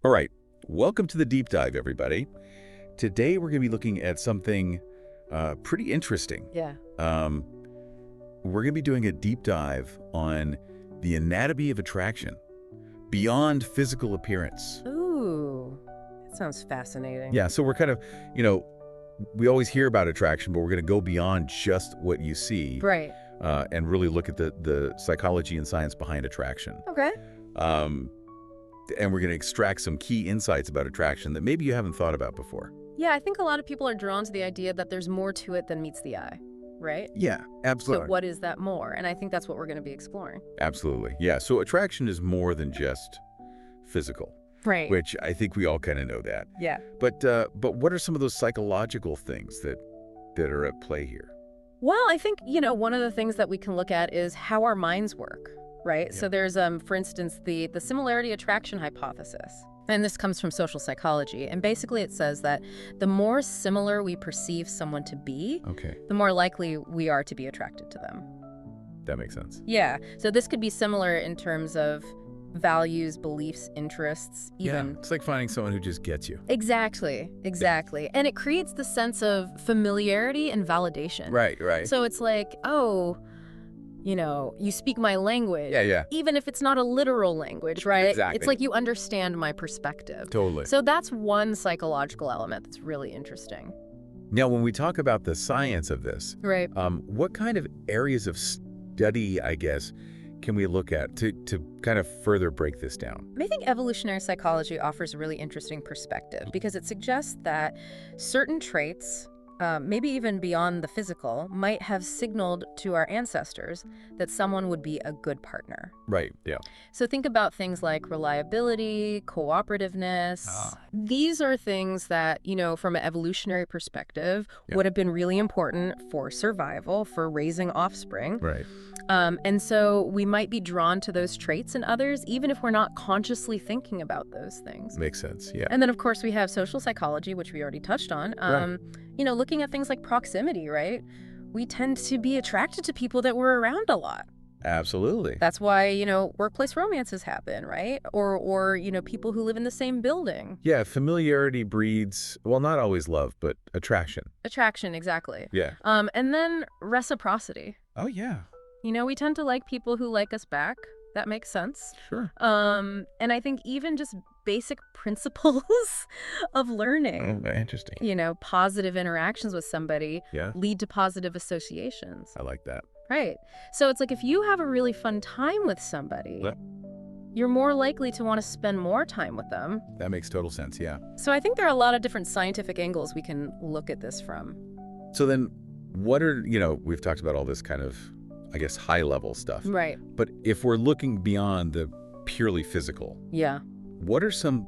All right, welcome to the deep dive, everybody. Today we're going to be looking at something pretty interesting. Yeah. We're going to be doing a deep dive on the anatomy of attraction beyond physical appearance. Ooh, that sounds fascinating. Yeah, so we're kind of, we always hear about attraction, but we're going to go beyond just what you see. Right. And really look at the psychology and science behind attraction. Okay. And we're going to extract some key insights about attraction that maybe you haven't thought about before. Yeah, I think a lot of people are drawn to the idea that there's more to it than meets the eye, right? Yeah, absolutely. So what is that more? And I think that's what we're going to be exploring. Absolutely. Yeah, so attraction is more than just physical, Right. which I think we all kind of know that. Yeah. But what are some of those psychological things that are at play here? Well, I think, one of the things that we can look at is how our minds work, right? Yeah. So there's, for instance, the similarity attraction hypothesis. And this comes from social psychology. And basically it says that the more similar we perceive someone to be, Okay, the more likely we are to be attracted to them. that makes sense. Yeah. So this could be similar in terms of values, beliefs, interests, even. Yeah, it's like finding someone who just gets you. Exactly. And it creates the sense of familiarity and validation. Right. So it's like, oh, you speak my language. Yeah. Even if it's not a literal language, right? Exactly. It's like you understand my perspective. Totally. So that's one psychological element that's really interesting. Now, when we talk about the science of this, Right. what kind of areas of study, I guess, can we look at to kind of further break this down? I think evolutionary psychology offers a really interesting perspective because it suggests that certain traits, maybe even beyond the physical, might have signaled to our ancestors that someone would be a good partner. Right, yeah. So think about things like reliability, cooperativeness. These are things that, from an evolutionary perspective, Yeah. would have been really important for survival, for raising offspring. Right. And so we might be drawn to those traits in others, even if we're not consciously thinking about those things. Makes sense, yeah. And then, of course, we have social psychology, which we already touched on. Right. Looking at things like proximity, right? We tend to be attracted to people that we're around a lot. Absolutely. That's why, workplace romances happen, right? Or people who live in the same building. Yeah, familiarity breeds, well, not always love, but attraction. Attraction, exactly. Yeah. And then reciprocity. Oh, yeah. We tend to like people who like us back. That makes sense. Sure. And I think even just basic principles of learning, Oh, interesting. positive interactions with somebody Yeah, lead to positive associations. I like that. Right. So it's like if you have a really fun time with somebody, Yeah. you're more likely to want to spend more time with them. That makes total sense, yeah. So I think there are a lot of different scientific angles we can look at this from. So then what are, we've talked about all this kind of, I guess, high-level stuff. Right. But if we're looking beyond the purely physical, Yeah. what are some,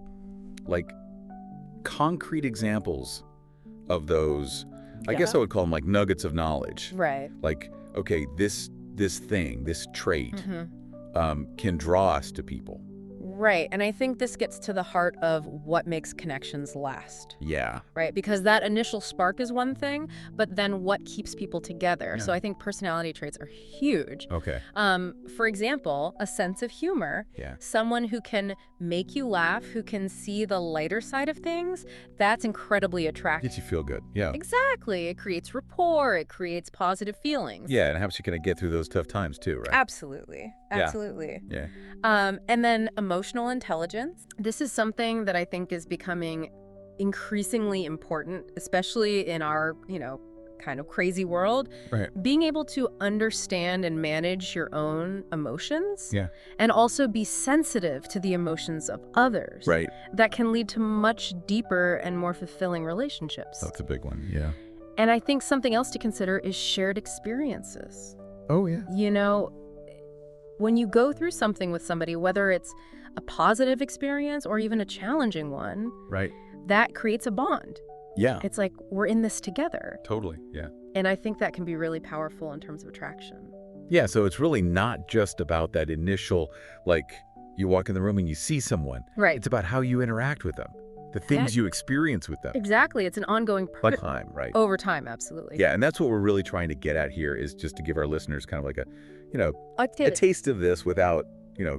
concrete examples of those, I guess I would call them like nuggets of knowledge. Right. Like, okay, this thing, this trait, Mm-hmm. can draw us to people. Right. And I think this gets to the heart of what makes connections last. Yeah. Right? Because that initial spark is one thing, but then what keeps people together? Yeah. So I think personality traits are huge. Okay. For example, a sense of humor. Yeah. Someone who can make you laugh, who can see the lighter side of things, that's incredibly attractive. Gets you feel good. Yeah. Exactly. It creates rapport. It creates positive feelings. Yeah, and it helps you kind of get through those tough times too, right? Absolutely. Yeah. Absolutely. Yeah. And then emotional intelligence. This is something that I think is becoming increasingly important, especially in our, kind of crazy world. Right. Being able to understand and manage your own emotions. Yeah. And also be sensitive to the emotions of others. Right. That can lead to much deeper and more fulfilling relationships. That's a big one. Yeah. And I think something else to consider is shared experiences. Oh, yeah. When you go through something with somebody, whether it's a positive experience or even a challenging one, Right. that creates a bond. Yeah. It's like we're in this together. Totally. Yeah. And I think that can be really powerful in terms of attraction. Yeah, so it's really not just about that initial, you walk in the room and you see someone. Right. It's about how you interact with them, the things you experience with them. Exactly. It's an ongoing Time, right? over time, absolutely. Yeah, and that's what we're really trying to get at here is just to give our listeners kind of like a A taste of this without,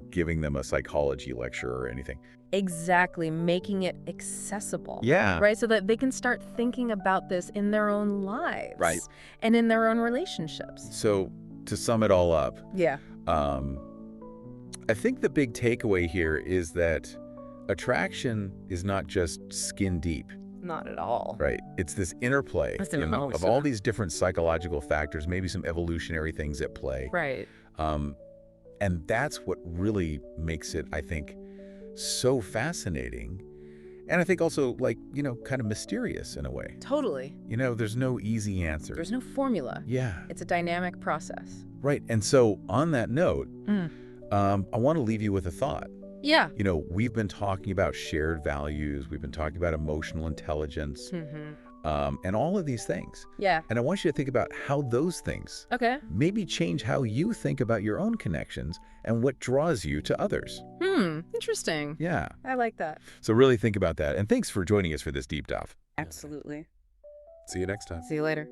giving them a psychology lecture or anything. Exactly, making it accessible. Yeah. Right? So that they can start thinking about this in their own lives. Right. And in their own relationships. So to sum it all up, Yeah. I think the big takeaway here is that attraction is not just skin deep, Not at all. right? It's this interplay That's an of all these different psychological factors, maybe some evolutionary things at play. Right. And that's what really makes it, I think, so fascinating. And I think also, kind of mysterious in a way. Totally. There's no easy answer. There's no formula. Yeah. It's a dynamic process. Right. And so on that note, I want to leave you with a thought. Yeah. We've been talking about shared values. We've been talking about emotional intelligence, and all of these things. Yeah. And I want you to think about how those things Okay. maybe change how you think about your own connections and what draws you to others. Interesting. Yeah. I like that. So really think about that. And thanks for joining us for this deep dive. Absolutely. See you next time. See you later.